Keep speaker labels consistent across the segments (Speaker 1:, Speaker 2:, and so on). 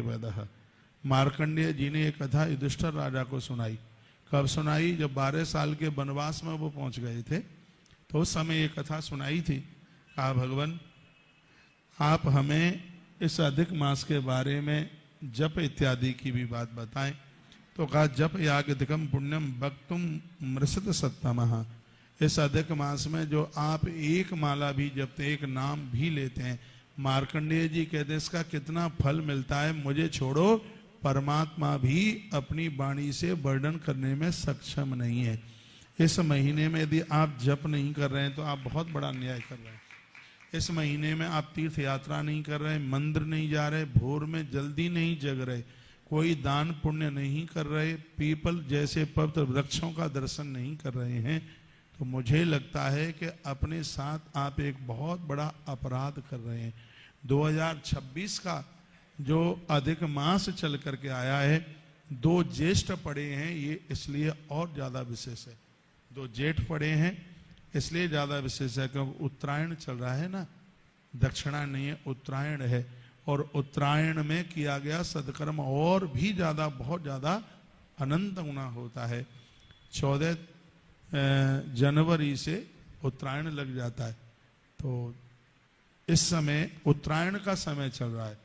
Speaker 1: वेदः। मार्कंडेय जी ने ये कथा युधिष्ठिर राजा को सुनाई। कब सुनाई? जब 12 साल के वनवास में वो पहुंच गए थे, तो उस समय ये कथा सुनाई थी। कहा भगवान आप हमें इस अधिक मास के बारे में जप इत्यादि की भी बात बताएं। तो कहा जप यागधिकम पुण्यम वक्तुम मृषत सत्तमः। इस अधिक मास में जो आप एक माला भी जपते, एक नाम भी लेते हैं, मार्कंडेय जी कहते हैं इसका कितना फल मिलता है, मुझे छोड़ो परमात्मा भी अपनी वाणी से वर्णन करने में सक्षम नहीं है। इस महीने में यदि आप जप नहीं कर रहे हैं तो आप बहुत बड़ा अन्याय कर रहे हैं। इस महीने में आप तीर्थ यात्रा नहीं कर रहे, मंदिर नहीं जा रहे, भोर में जल्दी नहीं जग रहे, कोई दान पुण्य नहीं कर रहे, पीपल जैसे पवित्र वृक्षों का दर्शन नहीं कर रहे हैं, तो मुझे लगता है कि अपने साथ आप एक बहुत बड़ा अपराध कर रहे हैं। 2026 का जो अधिक मास चल करके आया है, 2 ज्येष्ठ पड़े हैं, ये इसलिए और ज्यादा विशेष है। 2 जेठ पड़े हैं इसलिए ज्यादा विशेष है क्योंकि उत्तरायण चल रहा है ना, दक्षिणा नहीं है, उत्तरायण है। और उत्तरायण में किया गया सत्कर्म और भी ज्यादा, बहुत ज्यादा अनंत गुना होता है। 14 जनवरी से उत्तरायण लग जाता है, तो इस समय उत्तरायण का समय चल रहा है,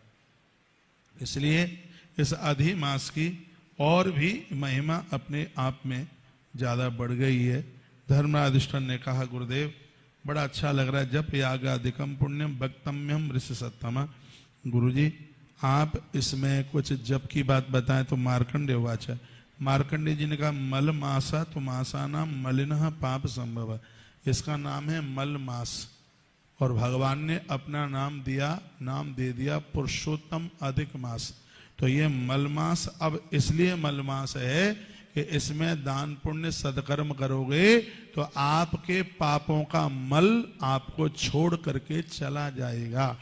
Speaker 1: इसलिए इस अधि मास की और भी महिमा अपने आप में ज्यादा बढ़ गई है। धर्मराज युधिष्ठिर ने कहा गुरुदेव बड़ा अच्छा लग रहा है, जप यागाधिकम पुण्यम वक्तम्यम ऋषि सत्तम। गुरुजी आप इसमें कुछ जप की बात बताएं। तो मार्कंडेय वाच, मार्कंडेय जी ने कहा मल मासा तो मासा नाम मलिनः पाप संभव। इसका नाम है मल मास, और भगवान ने अपना नाम दे दिया पुरुषोत्तम अधिक मास। तो ये मलमास अब इसलिए मलमास है कि इसमें दान पुण्य सदकर्म करोगे तो आपके पापों का मल आपको छोड़ करके चला जाएगा।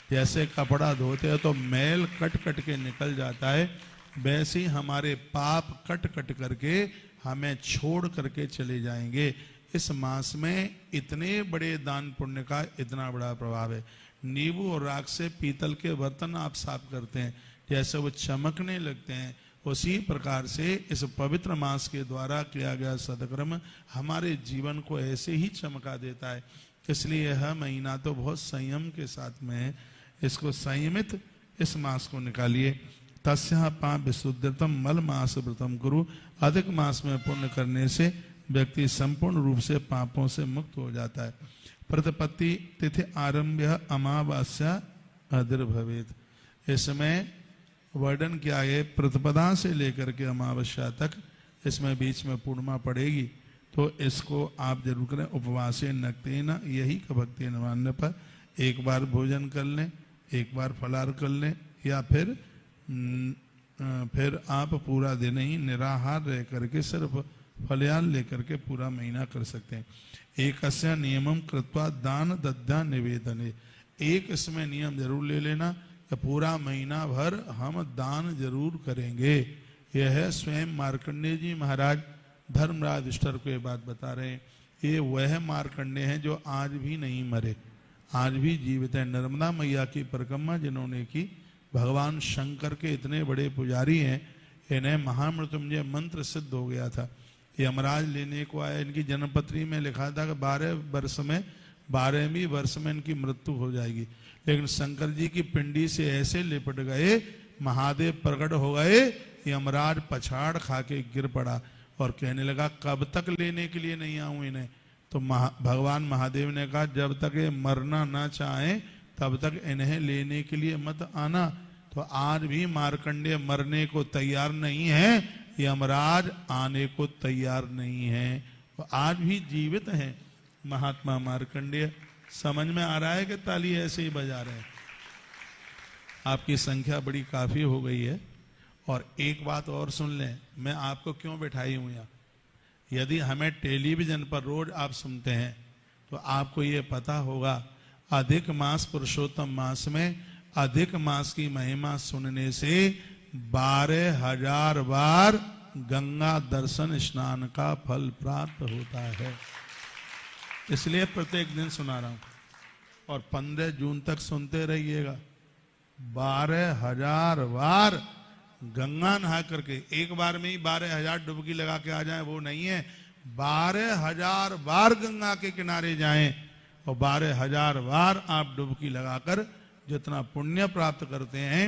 Speaker 1: जैसे कपड़ा धोते हैं तो मैल कट कट के निकल जाता है, वैसे ही हमारे पाप कट कट करके हमें छोड़ करके चले जाएंगे। इस मास में इतने बड़े दान पुण्य का इतना बड़ा प्रभाव है। नींबू और राख से पीतल के बर्तन आप साफ करते हैं, जैसे वो चमकने लगते हैं, उसी प्रकार से इस पवित्र मास के द्वारा किया गया सदकर्म हमारे जीवन को ऐसे ही चमका देता है। इसलिए यह महीना तो बहुत संयम के साथ में है, इसको संयमित इस मास को निकालिए। तस्या पाप विशुद्धतम मल मास व्रतम गुरु। अधिक मास में पुण्य करने से व्यक्ति संपूर्ण रूप से पापों से मुक्त हो जाता है। प्रतिपत्ति तिथि आरंभ्य अमावास्या अदिर्भवेत। इसमें वर्णन किया है प्रतिपदा से लेकर के अमावस्या तक, इसमें बीच में पूर्णिमा पड़ेगी, तो इसको आप जरूर करें। उपवासे नक्तेन यही भक्ति नवान्य पर एक बार भोजन कर लें, एक बार फलाहार कर लें, या फिर आप पूरा दिन ही निराहार रह करके सिर्फ फलहार लेकर के पूरा महीना कर सकते हैं। एकस्य नियमम कृत्वा दान दद्या निवेदने। एक इसमें नियम जरूर ले लेना कि पूरा महीना भर हम दान जरूर करेंगे। यह है स्वयं मार्कंडेय जी महाराज धर्मराज युधिष्ठिर को ये बात बता रहे हैं। ये वह मार्कंडेय हैं जो आज भी नहीं मरे, आज भी जीवित है। नर्मदा मैया की परिक्रमा जिन्होंने की, भगवान शंकर के इतने बड़े पुजारी हैं, इन्हें महामृत्युंजय मंत्र सिद्ध हो गया था। यमराज लेने को आया, इनकी जन्मपत्री में लिखा था कि 12वें वर्ष में इनकी मृत्यु हो जाएगी, लेकिन शंकर जी की पिंडी से ऐसे लिपट गए, महादेव प्रकट हो गए, यमराज पछाड़ खा के गिर पड़ा और कहने लगा कब तक लेने के लिए नहीं आऊं इन्हें। तो भगवान महादेव ने कहा जब तक ये मरना ना चाहे तब तक इन्हें लेने के लिए मत आना। तो आज भी मार्कंडेय मरने को तैयार नहीं है, यमराज आने को तैयार नहीं है, तो आज भी जीवित हैं महात्मा मार्कंडेय। समझ में आ रहा है कि ताली ऐसे ही बजा रहे हैं? आपकी संख्या बड़ी काफी हो गई है। और एक बात और सुन लें, मैं आपको क्यों बैठाई हूं यहाँ। यदि हमें टेलीविजन पर रोज आप सुनते हैं तो आपको ये पता होगा अधिक मास पुरुषोत्तम मास में अधिक मास की महिमा सुनने से 12,000 बार गंगा दर्शन स्नान का फल प्राप्त होता है। इसलिए प्रत्येक दिन सुना रहा हूं, और 15 जून तक सुनते रहिएगा। 12,000 बार गंगा नहा करके, एक बार में ही 12,000 डुबकी लगा के आ जाए वो नहीं है, 12,000 बार गंगा के किनारे जाएं और 12,000 बार आप डुबकी लगाकर जितना पुण्य प्राप्त करते हैं,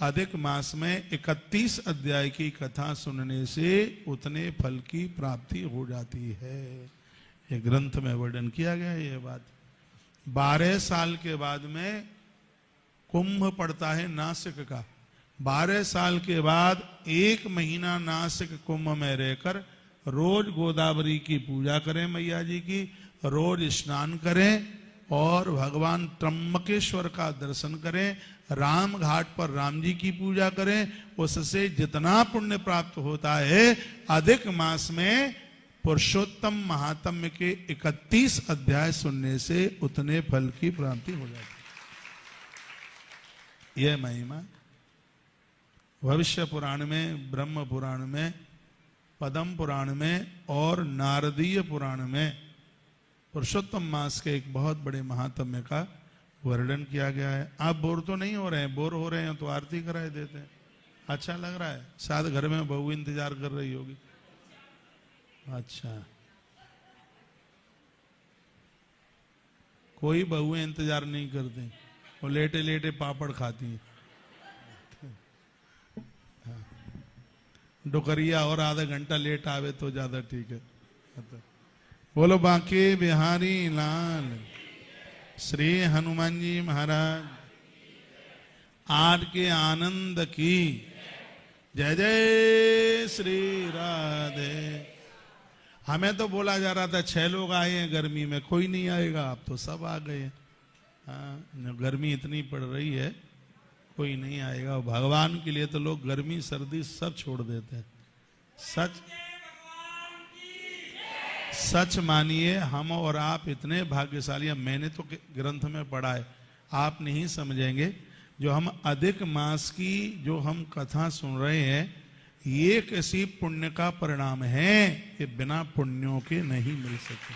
Speaker 1: अधिक मास में 31 अध्याय की कथा सुनने से उतने फल की प्राप्ति हो जाती है। ये ग्रंथ में वर्णन किया गया है ये बात। 12 साल के बाद में कुंभ पड़ता है नासिक का। 12 साल के बाद 1 महीना नासिक कुंभ में रहकर रोज गोदावरी की पूजा करें, मैया जी की, रोज स्नान करें और भगवान त्र्यंबकेश्वर का दर्शन करें, राम घाट पर राम जी की पूजा करें। उससे जितना पुण्य प्राप्त होता है, अधिक मास में पुरुषोत्तम महात्म्य के 31 अध्याय सुनने से उतने फल की प्राप्ति हो जाती है। यह महिमा भविष्य पुराण में, ब्रह्म पुराण में, पद्म पुराण में और नारदीय पुराण में पुरुषोत्तम मास के एक बहुत बड़े महात्म्य का वर्णन किया गया है। आप बोर तो नहीं हो रहे हैं? बोर हो रहे हैं तो आरती कराए देते हैं। अच्छा लग रहा है? शायद घर में बहू इंतजार कर रही होगी। अच्छा, कोई बहुएं इंतजार नहीं करती, वो लेटे लेटे पापड़ खाती हैं। डुकरिया और आधा घंटा लेट आवे तो ज्यादा ठीक है। बोलो बांके बिहारी लाल श्री हनुमान जी महाराज आज के आनंद की जय जय श्री राधे। हमें तो बोला जा रहा था 6 लोग आए हैं गर्मी में, कोई नहीं आएगा, अब तो सब आ गए हैं। हाँ, गर्मी इतनी पड़ रही है, कोई नहीं आएगा। भगवान के लिए तो लोग गर्मी सर्दी सब छोड़ देते हैं। सच मानिए, हम और आप इतने भाग्यशाली हैं। मैंने तो ग्रंथ में पढ़ा है, आप नहीं समझेंगे। जो हम अधिक मास की जो हम कथा सुन रहे हैं, ये किसी पुण्य का परिणाम है, ये बिना पुण्यों के नहीं मिल सकते।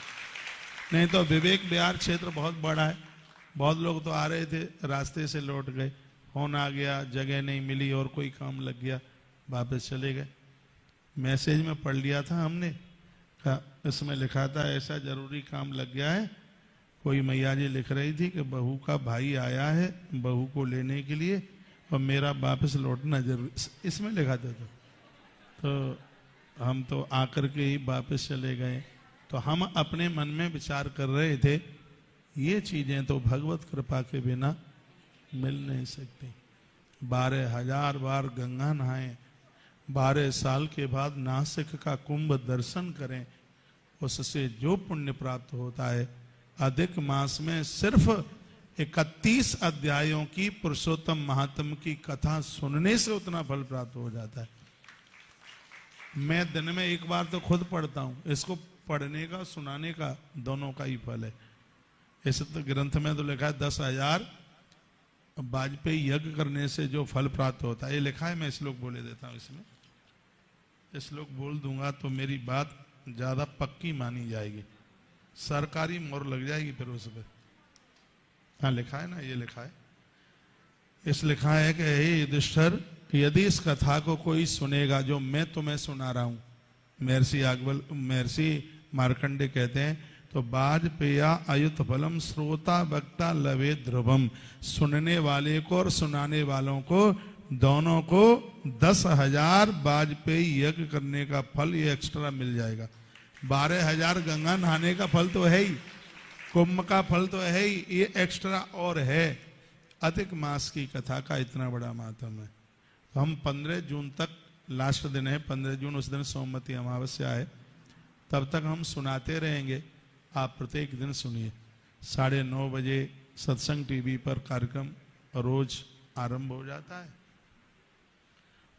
Speaker 1: नहीं तो विवेक विहार क्षेत्र बहुत बड़ा है, बहुत लोग तो आ रहे थे, रास्ते से लौट गए, फोन आ गया, जगह नहीं मिली और कोई काम लग गया, वापस चले गए। मैसेज में पढ़ लिया था हमने, इसमें लिखा था ऐसा जरूरी काम लग गया है। कोई मैया जी लिख रही थी कि बहू का भाई आया है बहू को लेने के लिए और मेरा वापस लौटना जरूरी, इसमें लिखा था। तो हम तो आकर के ही वापस चले गए। तो हम अपने मन में विचार कर रहे थे, ये चीजें तो भगवत कृपा के बिना मिल नहीं सकती। 12,000 बार गंगा नहाएं, 12 साल के बाद नासिक का कुंभ दर्शन करें, उससे जो पुण्य प्राप्त होता है, अधिक मास में सिर्फ 31 अध्यायों की पुरुषोत्तम महात्म्य की कथा सुनने से उतना फल प्राप्त हो जाता है। मैं दिन में एक बार तो खुद पढ़ता हूं, इसको पढ़ने का सुनाने का दोनों का ही फल है। इस तो ग्रंथ में तो लिखा है 10,000 वाजपेयी यज्ञ करने से जो फल प्राप्त होता है, ये लिखा है। मैं श्लोक बोले देता हूं, इसमें श्लोक बोल दूंगा तो मेरी बात ज्यादा पक्की मानी जाएगी, सरकारी मोहर लग जाएगी फिर उस पर। हाँ लिखा है ना, ये लिखा है, इस लिखा है कि हे युधिष्ठिर, यदि इस कथा को कोई सुनेगा जो मैं तुम्हें सुना रहा हूं, महर्षि मार्कंडे कहते हैं, तो वाजपेया अयुत फलम श्रोता वक्ता लवे ध्रुवम, सुनने वाले को और सुनाने वालों को दोनों को 10,000 वाजपेयी यज्ञ करने का फल ये एक्स्ट्रा मिल जाएगा। 12,000 गंगा नहाने का फल तो है ही, कुंभ का फल तो है ही, ये एक्स्ट्रा और है। अधिक मास की कथा का इतना बड़ा मातम है। तो हम 15 जून तक, लास्ट दिन है 15 जून, उस दिन सोमवती अमावस्या है, तब तक हम सुनाते रहेंगे। आप प्रत्येक दिन सुनिए। 9:30 बजे सत्संग टीवी पर कार्यक्रम रोज आरंभ हो जाता है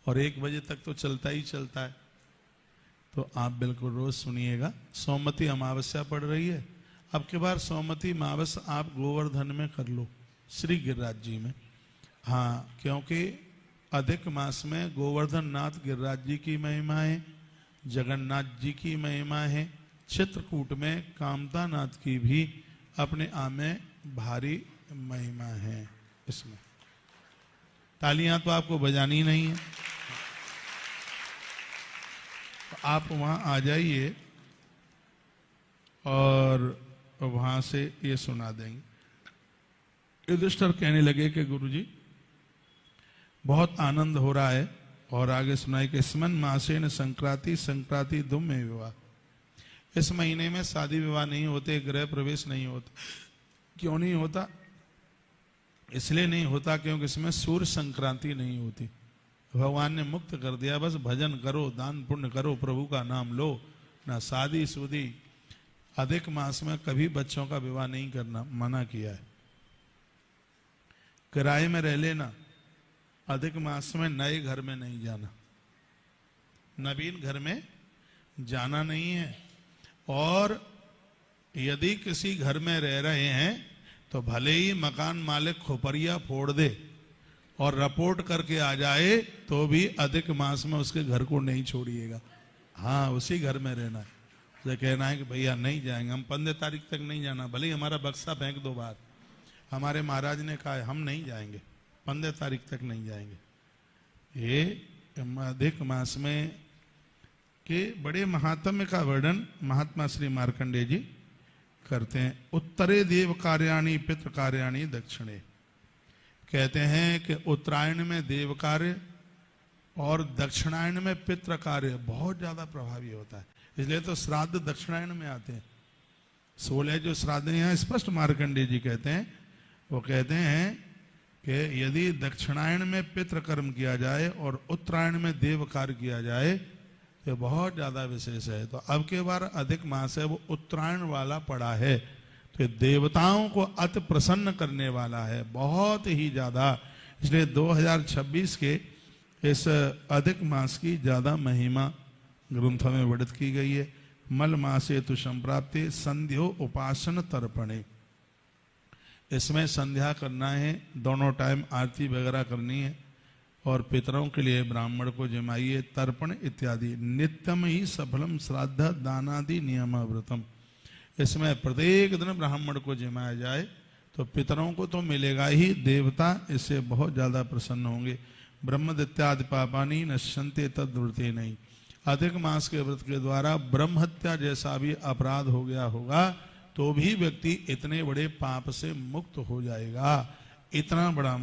Speaker 1: और 1 बजे तक तो चलता ही चलता है। तो आप बिल्कुल रोज सुनिएगा। सोमवती अमावस्या पड़ रही है, अब के बार सोमवती अमावस्या आप गोवर्धन में कर लो, श्री गिरिराज जी में। हाँ, क्योंकि अधिक मास में गोवर्धन नाथ गिरिराज जी की महिमा है, जगन्नाथ जी की महिमा है, चित्रकूट में कामता नाथ की भी अपने आप में भारी महिमा है। इसमें तालियां तो आपको बजानी नहीं है, तो आप वहां आ जाइए और वहां से ये सुना देंगे। युधिष्ठिर कहने लगे कि गुरुजी बहुत आनंद हो रहा है, और आगे सुनाई कि स्मन मासेन संक्रांति संक्रांति दुम में विवाह, इस महीने में शादी विवाह नहीं होते, गृह प्रवेश नहीं होता। क्यों नहीं होता? इसलिए नहीं होता क्योंकि इसमें सूर्य संक्रांति नहीं होती। भगवान ने मुक्त कर दिया, बस भजन करो, दान पुण्य करो, प्रभु का नाम लो, ना शादी शुदी। अधिक मास में कभी बच्चों का विवाह नहीं करना मना किया है। किराए में रह लेना, अधिक मास में नए घर में नहीं जाना, नवीन घर में जाना नहीं है। और यदि किसी घर में रह रहे हैं तो भले ही मकान मालिक खोपरिया फोड़ दे और रिपोर्ट करके आ जाए तो भी अधिक मास में उसके घर को नहीं छोड़िएगा। हाँ, उसी घर में रहना है। उसे कहना है कि भैया नहीं जाएंगे, हम 15 तारीख तक नहीं जाना, भले ही हमारा बक्सा फेंक दो बाहर। हमारे महाराज ने कहा है हम नहीं जाएंगे, 15 तारीख तक नहीं जाएंगे। ये अधिक मास में के बड़े महात्म्य का वर्णन महात्मा श्री मार्कंडेय जी करते हैं। उत्तरे देव कार्याणि पितृ कार्याणि दक्षिणे, कहते हैं कि उत्तरायण में देव कार्य और दक्षिणायन में पितृ कार्य बहुत ज्यादा प्रभावी होता है। इसलिए तो श्राद्ध दक्षिणायन में आते हैं। 16 जो श्राद्ध यहाँ स्पष्ट मार्कंडेय जी कहते हैं, वो कहते हैं कि यदि दक्षिणायन में पितृ कर्म किया जाए और उत्तरायण में देव कार्य किया जाए तो बहुत ज्यादा विशेष है। तो अब के बार अधिक मास है वो उत्तरायण वाला पड़ा है, तो देवताओं को अति प्रसन्न करने वाला है बहुत ही ज्यादा। इसलिए 2026 के इस अधिक मास की ज्यादा महिमा ग्रंथों में वर्णित की गई है। मल मासे तु संप्राप्ते संध्यो उपासन तर्पणे, इसमें संध्या करना है, दोनों टाइम आरती वगैरह करनी है, और पितरों के लिए ब्राह्मण को जमाइए, तर्पण इत्यादि। नित्यम ही सफलम श्राद्ध दानादि नियम व्रतम, इसमें प्रत्येक दिन ब्राह्मण को जमाया जाए तो पितरों को तो मिलेगा ही, देवता इससे बहुत ज्यादा प्रसन्न होंगे। ब्रह्मदत्यादि पापानि नश्यन्ते तद्व्रते नहीं, अधिक मास के व्रत के द्वारा ब्रह्म हत्या जैसा भी अपराध हो गया होगा तो भी व्यक्ति इतने बड़े पाप से मुक्त हो जाएगा। इतना बड़ा